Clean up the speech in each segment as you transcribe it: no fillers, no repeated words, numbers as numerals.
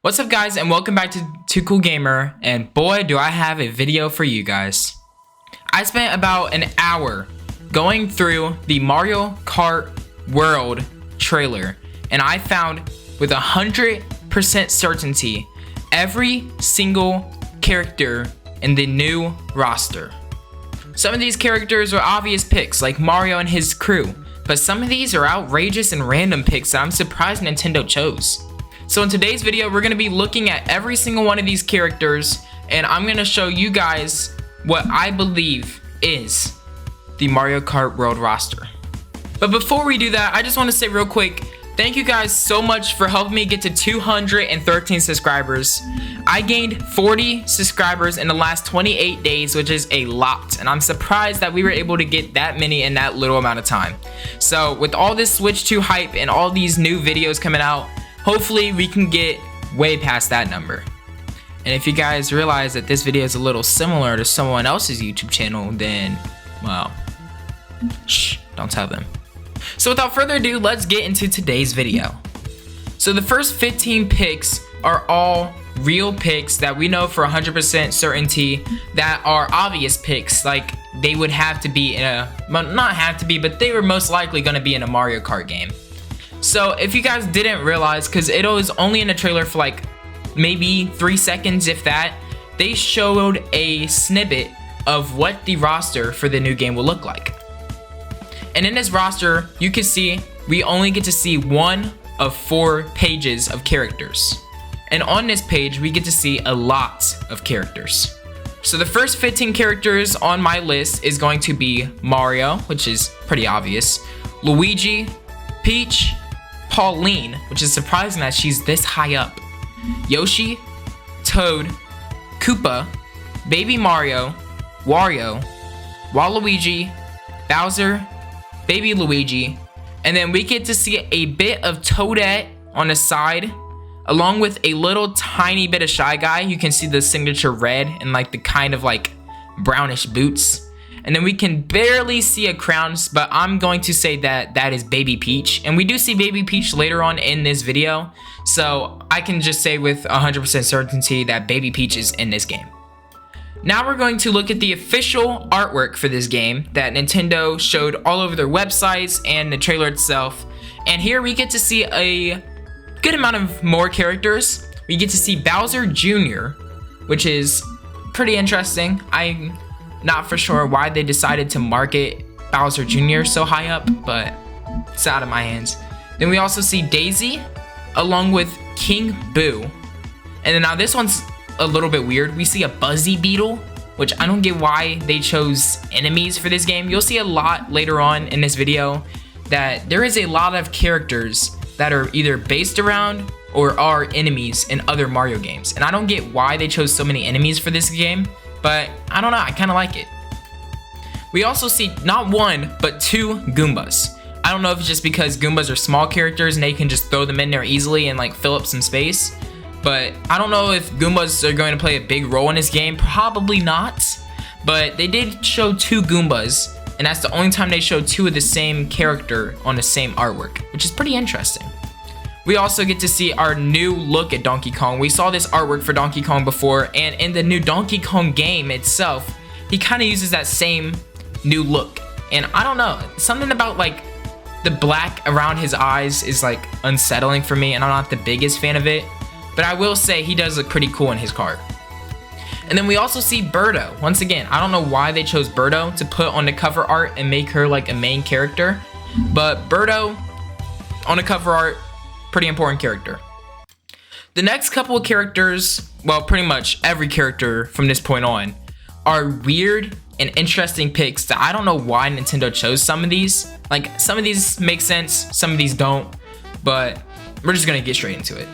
What's up guys, and welcome back to Too Cool Gamer, and boy do I have a video for you guys. I spent about an hour going through the Mario Kart World trailer, and I found with 100% certainty every single character in the new roster. Some of these characters are obvious picks like Mario and his crew, but some of these are outrageous and random picks that I'm surprised Nintendo chose. So in today's video, we're going to be looking at every single one of these characters, and I'm going to show you guys what I believe is the Mario Kart World roster. But before we do that, I just want to say real quick, thank you guys so much for helping me get to 213 subscribers. I gained 40 subscribers in the last 28 days, which is a lot, and I'm surprised that we were able to get that many in that little amount of time. So with all this Switch 2 hype and all these new videos coming out, hopefully we can get way past that number. And if you guys realize that this video is a little similar to someone else's YouTube channel, then, well, shh, don't tell them. So without further ado, let's get into today's video. So the first 15 picks are all real picks that we know for 100% certainty that are obvious picks, like they would have to be in a, well, not have to be, but they were most likely going to be in a Mario Kart game. So if you guys didn't realize, because it was only in a trailer for like maybe 3 seconds if that, they showed a snippet of what the roster for the new game will look like. And in this roster, you can see we only get to see one of 4 pages of characters. And on this page, we get to see a lot of characters. So the first 15 characters on my list is going to be Mario, which is pretty obvious, Luigi, Peach, Pauline, which is surprising that she's this high up, Yoshi, Toad, Koopa, Baby Mario, Wario, Waluigi, Bowser, Baby Luigi, and then we get to see a bit of Toadette on the side, along with a little tiny bit of Shy Guy. You can see the signature red and like the kind of like brownish boots. And then we can barely see a crown, but I'm going to say that that is Baby Peach. And we do see Baby Peach later on in this video, so I can just say with 100% certainty that Baby Peach is in this game. Now we're going to look at the official artwork for this game that Nintendo showed all over their websites and the trailer itself. And here we get to see a good amount of more characters. We get to see Bowser Jr., which is pretty interesting. I'm not for sure why they decided to market Bowser Jr. so high up, but it's out of my hands. Then we also see Daisy along with King Boo. And then now this one's a little bit weird. We see a Buzzy Beetle, which I don't get why they chose enemies for this game. You'll see a lot later on in this video that there is a lot of characters that are either based around or are enemies in other Mario games. And I don't get why they chose so many enemies for this game, but I don't know, I kind of like it. We also see not one, but 2 Goombas. I don't know if it's just because Goombas are small characters and they can just throw them in there easily and like fill up some space. But I don't know if Goombas are going to play a big role in this game. Probably not. But they did show 2 Goombas, and that's the only time they showed 2 of the same character on the same artwork, which is pretty interesting. We also get to see our new look at Donkey Kong. We saw this artwork for Donkey Kong before, and in the new Donkey Kong game itself, he kind of uses that same new look. And I don't know, something about like the black around his eyes is like unsettling for me, and I'm not the biggest fan of it. But I will say he does look pretty cool in his car. And then we also see Birdo. Once again, I don't know why they chose Birdo to put on the cover art and make her like a main character. But Birdo on the cover art, pretty important character. The next couple of characters, well, pretty much every character from this point on, are weird and interesting picks that I don't know why Nintendo chose some of these. Like, some of these make sense, some of these don't, but we're just gonna get straight into it.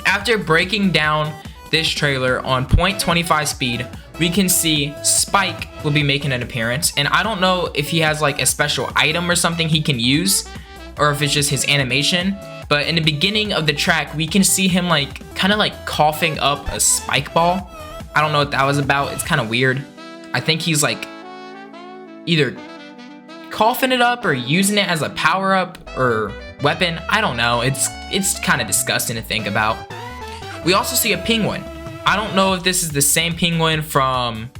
After breaking down this trailer on 0.25 speed, we can see Spike will be making an appearance, and I don't know if he has like a special item or something he can use, or if it's just his animation. But in the beginning of the track, we can see him like kind of like coughing up a spike ball. I don't know what that was about. It's kind of weird. I think he's like either coughing it up or using it as a power up or weapon. I don't know. It's kind of disgusting to think about. We also see a penguin. I don't know if this is the same penguin from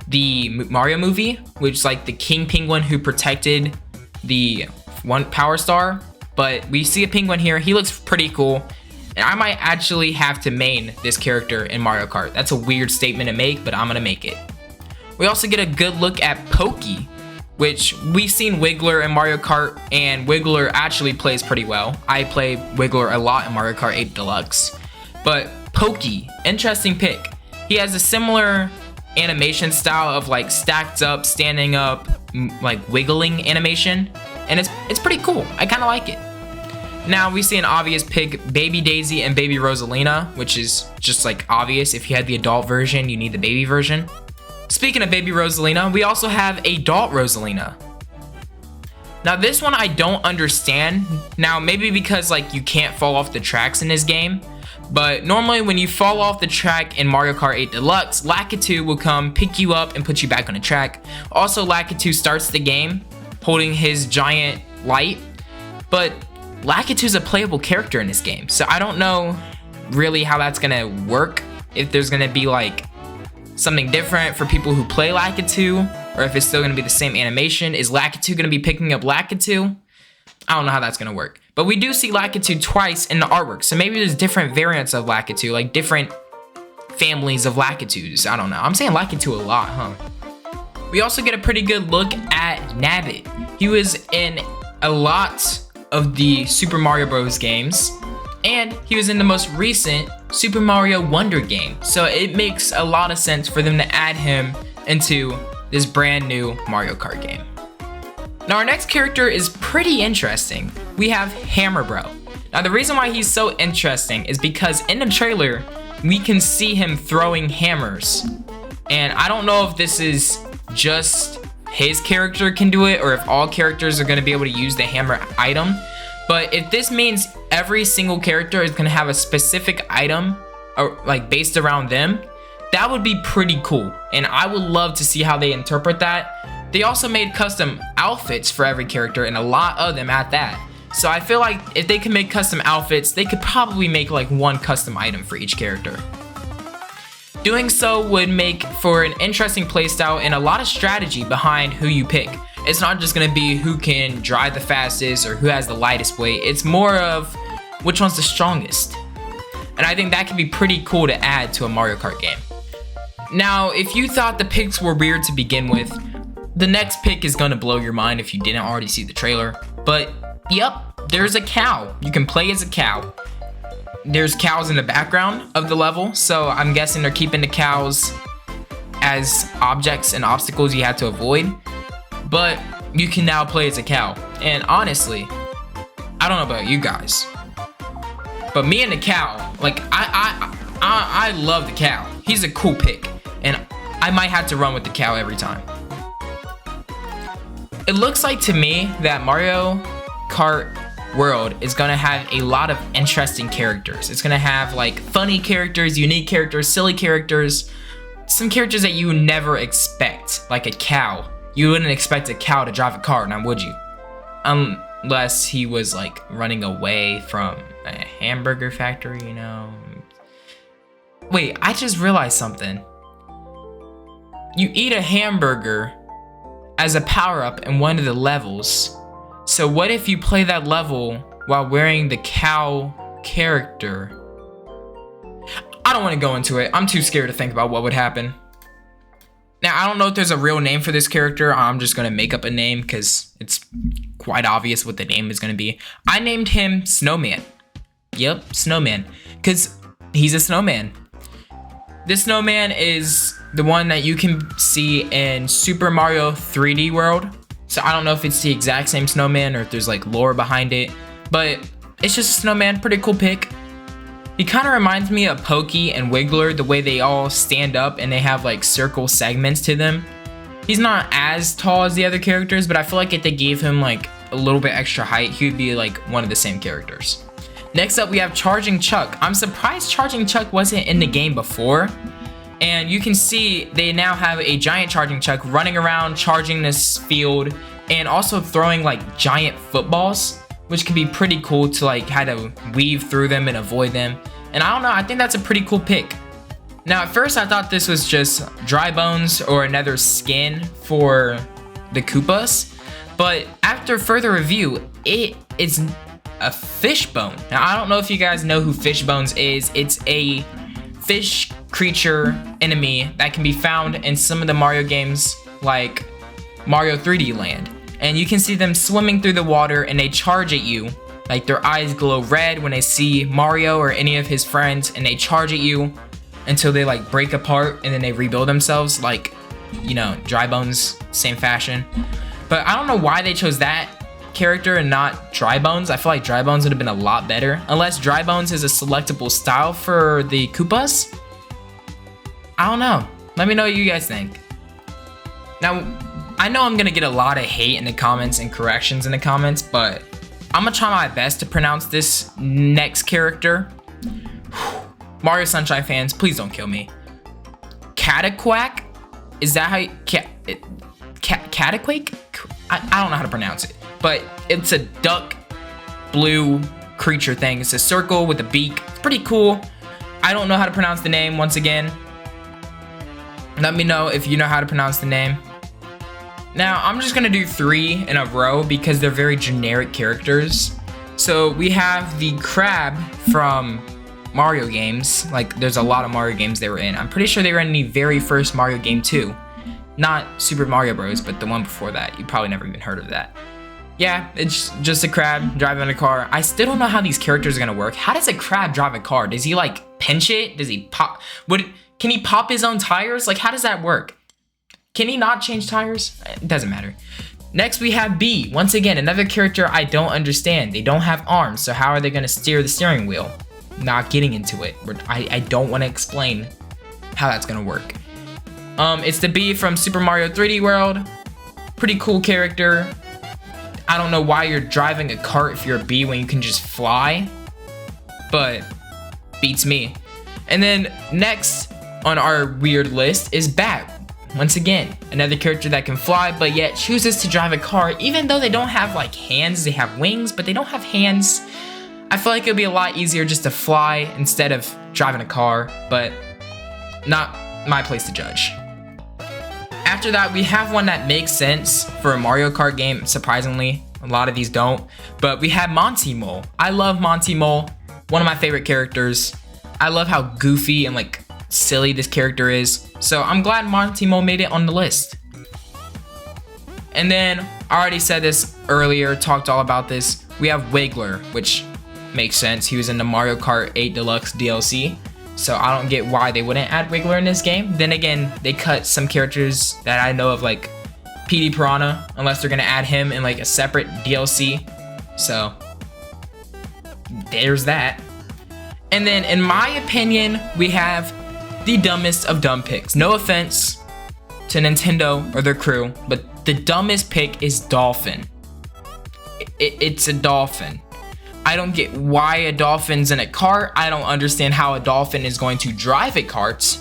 the Mario movie, which is like the king penguin who protected the one power star, but we see a penguin here. He looks pretty cool, and I might actually have to main this character in Mario Kart. That's a weird statement to make, but I'm gonna make it. We also get a good look at Pokey, which we've seen Wiggler in Mario Kart, and Wiggler actually plays pretty well. I play Wiggler a lot in Mario Kart 8 Deluxe. But Pokey, interesting pick. He has a similar animation style of like stacked up, standing up, like wiggling animation, and it's pretty cool. I kind of like it. Now we see an obvious pick, Baby Daisy and Baby Rosalina, which is just like obvious. If you had the adult version, you need the baby version. Speaking of Baby Rosalina, we also have adult Rosalina. Now this one I don't understand. Now maybe because like you can't fall off the tracks in this game, but normally when you fall off the track in Mario Kart 8 Deluxe, Lakitu will come pick you up and put you back on the track. Also, Lakitu starts the game holding his giant light, but Lakitu's a playable character in this game, so I don't know really how that's gonna work. If there's gonna be like something different for people who play Lakitu, or if it's still gonna be the same animation. Is Lakitu gonna be picking up Lakitu? I don't know how that's gonna work. But we do see Lakitu twice in the artwork, so maybe there's different variants of Lakitu, like different families of Lakitus. I don't know. I'm saying Lakitu a lot, huh? We also get a pretty good look at Nabbit. He was in a lot of the Super Mario Bros. Games, and he was in the most recent Super Mario Wonder game. So it makes a lot of sense for them to add him into this brand new Mario Kart game. Now our next character is pretty interesting. We have Hammer Bro. Now the reason why he's so interesting is because in the trailer, we can see him throwing hammers. And I don't know if this is just his character can do it, or if all characters are gonna be able to use the hammer item. But if this means every single character is gonna have a specific item, or like based around them, that would be pretty cool. And I would love to see how they interpret that. They also made custom outfits for every character, and a lot of them at that. So I feel like if they can make custom outfits, they could probably make like one custom item for each character. Doing so would make for an interesting playstyle and a lot of strategy behind who you pick. It's not just gonna be who can drive the fastest or who has the lightest weight. It's more of which one's the strongest. And I think that could be pretty cool to add to a Mario Kart game. Now, if you thought the picks were weird to begin with, the next pick is gonna blow your mind if you didn't already see the trailer. But yep, there's a cow. You can play as a cow. There's cows in the background of the level, so I'm guessing they're keeping the cows as objects and obstacles you have to avoid. But you can now play as a cow. And honestly, I don't know about you guys, but me and the cow, like I love the cow. He's a cool pick, and I might have to run with the cow every time. It looks like to me that Mario Kart World is gonna have a lot of interesting characters. It's gonna have like funny characters, unique characters, silly characters, some characters that you would never expect, like a cow. You wouldn't expect a cow to drive a car, now would you? Unless he was like running away from a hamburger factory, you know? Wait, I just realized something. You eat a hamburger as a power-up in one of the levels. So what if you play that level while wearing the cow character? I don't want to go into it. I'm too scared to think about what would happen. Now, I don't know if there's a real name for this character. I'm just going to make up a name because it's quite obvious what the name is going to be. I named him Snowman. Yep, Snowman. Because he's a snowman. This snowman is the one that you can see in Super Mario 3D World. So I don't know if it's the exact same snowman or if there's like lore behind it, but it's just a snowman, pretty cool pick. He kind of reminds me of Pokey and Wiggler, the way they all stand up and they have like circle segments to them. He's not as tall as the other characters, but I feel like if they gave him like a little bit extra height, he would be like one of the same characters. Next up, we have Charging Chuck. I'm surprised Charging Chuck wasn't in the game before. And you can see they now have a giant Charging Chuck running around, charging this field, and also throwing like giant footballs, which can be pretty cool to like how to weave through them and avoid them. And I don't know, I think that's a pretty cool pick. Now, at first I thought this was just dry bones or another skin for the Koopas, but after further review, it is a fishbone. Now, I don't know if you guys know who Fishbones is. It's a fish creature enemy that can be found in some of the Mario games like Mario 3D Land. And you can see them swimming through the water and they charge at you. Like their eyes glow red when they see Mario or any of his friends, and they charge at you until they like break apart and then they rebuild themselves, like, you know, dry bones, same fashion. But I don't know why they chose that character and not dry bones. I feel like dry bones would have been a lot better, unless dry bones is a selectable style for the Koopas. I don't know. Let me know what you guys think. Now, I know I'm gonna get a lot of hate in the comments and corrections in the comments, but I'm gonna try my best to pronounce this next character. Mario Sunshine fans, please don't kill me. Cataquack? Is that how you... Cataquake? I don't know how to pronounce it, but it's a duck blue creature thing. It's a circle with a beak. It's pretty cool. I don't know how to pronounce the name once again. Let me know if you know how to pronounce the name. Now, I'm just gonna do 3 in a row because they're very generic characters. So we have the crab from Mario games. Like, there's a lot of Mario games they were in. I'm pretty sure they were in the very first Mario game too. Not Super Mario Bros, but the one before that. You probably never even heard of that. Yeah, it's just a crab driving a car. I still don't know how these characters are gonna work. How does a crab drive a car? Does he like pinch it? Does he pop? Can he pop his own tires? Like, how does that work? Can he not change tires? It doesn't matter. Next we have B. Once again, another character I don't understand. They don't have arms, so how are they gonna steer the steering wheel? Not getting into it. I don't want to explain how that's gonna work. It's the Bee from Super Mario 3D World. Pretty cool character. I don't know why you're driving a cart if you're a bee when you can just fly, but beats me. And then next on our weird list is Bat. Once again, another character that can fly, but yet chooses to drive a car, even though they don't have like hands. They have wings, but they don't have hands. I feel like it'd be a lot easier just to fly instead of driving a car, but not my place to judge. After that, we have one that makes sense for a Mario Kart game. Surprisingly, a lot of these don't, but we have Monty Mole. I love Monty Mole, one of my favorite characters. I love how goofy and like silly this character is, so I'm glad Monty Mole made it on the list. And then, I already said this earlier, talked all about this, we have Wiggler, which makes sense. He was in the Mario Kart 8 Deluxe DLC, so I don't get why they wouldn't add Wiggler in this game. Then again, they cut some characters that I know of, like PD Piranha, unless they're gonna add him in like a separate DLC, so there's that. And then, in my opinion, we have the dumbest of dumb picks. No offense to Nintendo or their crew, but the dumbest pick is Dolphin. It's a dolphin. I don't get why a dolphin's in a cart. I don't understand how a dolphin is going to drive a cart.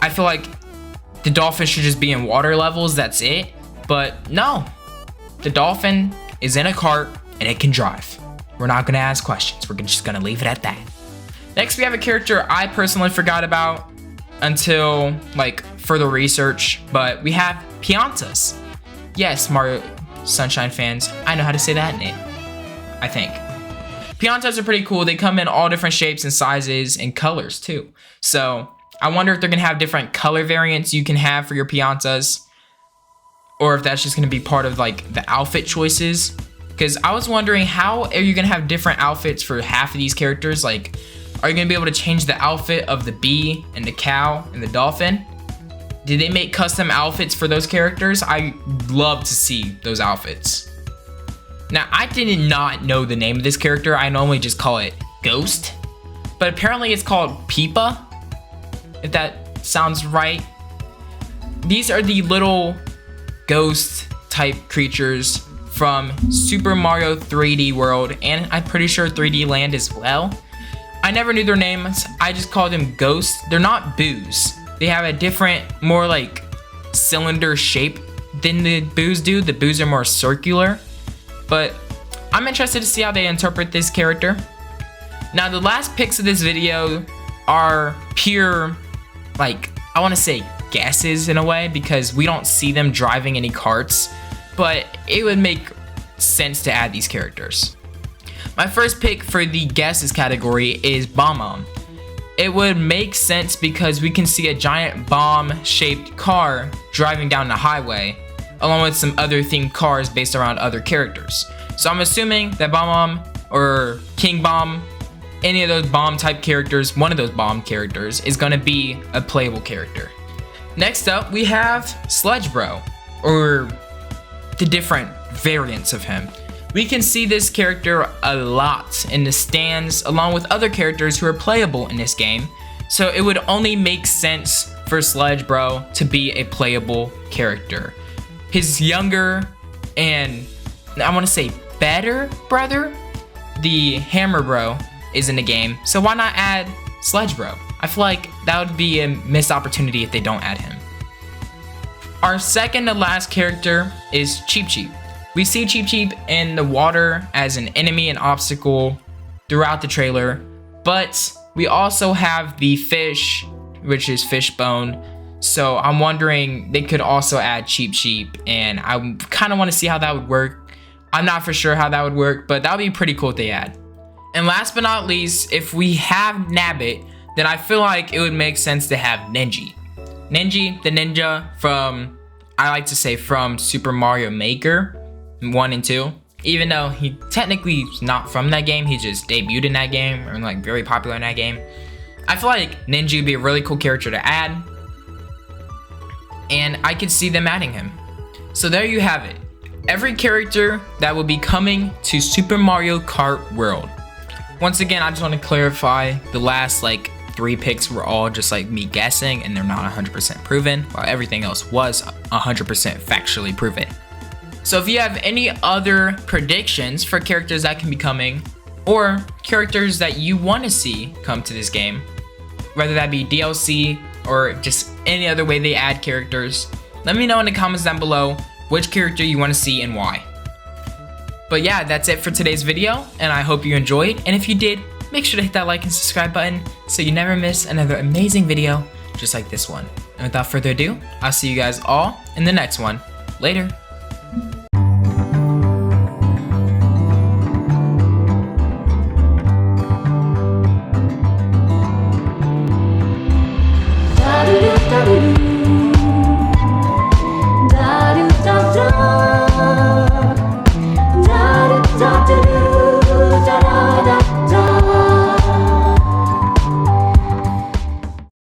I feel like the dolphin should just be in water levels, that's it. But no, the dolphin is in a cart and it can drive. We're not gonna ask questions. We're just gonna leave it at that. Next, we have a character I personally forgot about until like further research, but we have Piantas. Yes, Mario Sunshine fans, I know how to say that name, I think. Piantas are pretty cool. They come in all different shapes and sizes and colors too. So I wonder if they're gonna have different color variants you can have for your Piantas, or if that's just gonna be part of like the outfit choices. Because I was wondering, how are you gonna have different outfits for half of these characters? Like, are you gonna be able to change the outfit of the bee and the cow and the dolphin? Did they make custom outfits for those characters? I love to see those outfits. Now, I did not know the name of this character. I normally just call it Ghost, but apparently it's called Peepa, if that sounds right. These are the little ghost type creatures from Super Mario 3D World, and I'm pretty sure 3D Land as well. I never knew their names. I just called them Ghosts. They're not boos. They have a different, more like cylinder shape than the boos do. The boos are more circular, but I'm interested to see how they interpret this character. Now the last picks of this video are pure, like, I want to say guesses in a way, because we don't see them driving any carts, but it would make sense to add these characters. My first pick for the guesses category is Bomb. It would make sense because we can see a giant bomb-shaped car driving down the highway, along with some other themed cars based around other characters. So I'm assuming that Bomb or King Bomb, any of those bomb type characters, one of those bomb characters is gonna be a playable character. Next up, we have Sludge Bro, or the different variants of him. We can see this character a lot in the stands along with other characters who are playable in this game, so it would only make sense for Sludge Bro to be a playable character. His younger and, I want to say, better brother, the Hammer Bro, is in the game, so why not add Sludge Bro? I feel like that would be a missed opportunity if they don't add him. Our second to last character is Cheep Cheep. We see Cheep Cheep in the water as an enemy and obstacle throughout the trailer, but we also have the fish, which is Fishbone. So I'm wondering, they could also add Cheep Cheep, and I kind of want to see how that would work. I'm not for sure how that would work, but that would be pretty cool if they add. And last but not least, if we have Nabbit, then I feel like it would make sense to have Ninja. Ninja, the ninja from, I like to say, from Super Mario Maker 1 and 2. Even though he technically is not from that game, he just debuted in that game, or like very popular in that game. I feel like Ninja would be a really cool character to add, and I could see them adding him. So there you have it. Every character that will be coming to Super Mario Kart World. Once again, I just want to clarify, the last like 3 picks were all just like me guessing, and they're not 100% proven, while everything else was 100% factually proven. So if you have any other predictions for characters that can be coming, or characters that you want to see come to this game, whether that be DLC or just any other way they add characters, let me know in the comments down below which character you want to see and why. But yeah, that's it for today's video, and I hope you enjoyed, and if you did, make sure to hit that like and subscribe button so you never miss another amazing video just like this one. And without further ado, I'll see you guys all in the next one. Later.